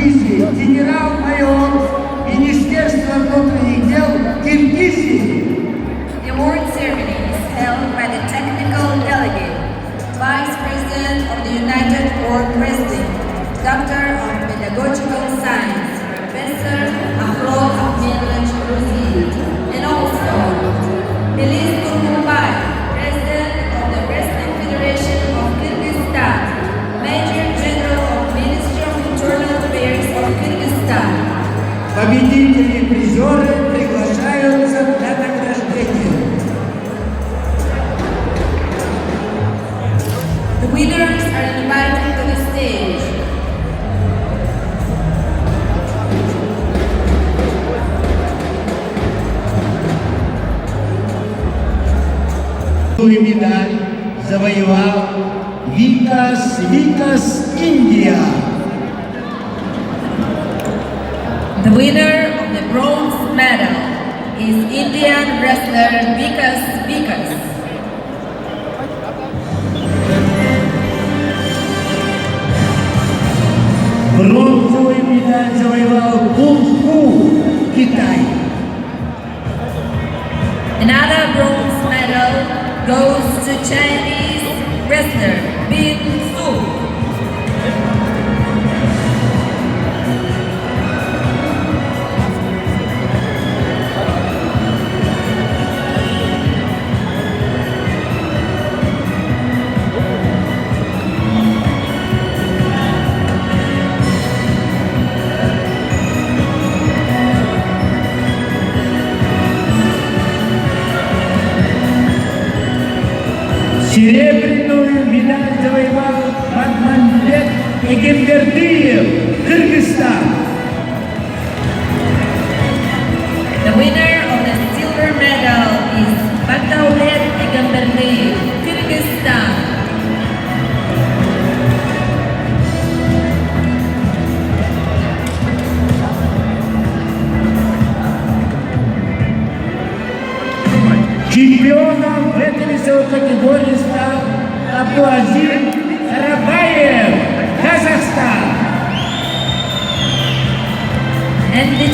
Киргизии, генерал-майор Министерства внутренних дел Киргизии. The award ceremony is held by the technical delegate, Vice President of the United World Wrestling, Doctor of Pedagogical Science, Professor Afrol Ahmedovich Ruzi, and also Melis Turgulbay, President of the Wrestling Federation of Kyrgyzstan, Major General of Ministry of Internal Affairs of Kyrgyzstan. Победители и призеры приглашаются для награждения. The winners are invited to the stage. Медаль завоевал Викас Индия. The winner of the bronze medal is Indian wrestler Vikas. Бронзовую медаль завоевал Кунг-фу, Китай. Another bronze medal goes to Chinese wrestler Bin Su. Серебряную медаль завоевал Батманбек Эгембердиев, Кыргызстан. The winner of the silver medal is Baktaulet Egamberdiyev, Kyrgyzstan. Чемпионом в этой весовой категории стал Абдуазиз Рабаев, Казахстан. And the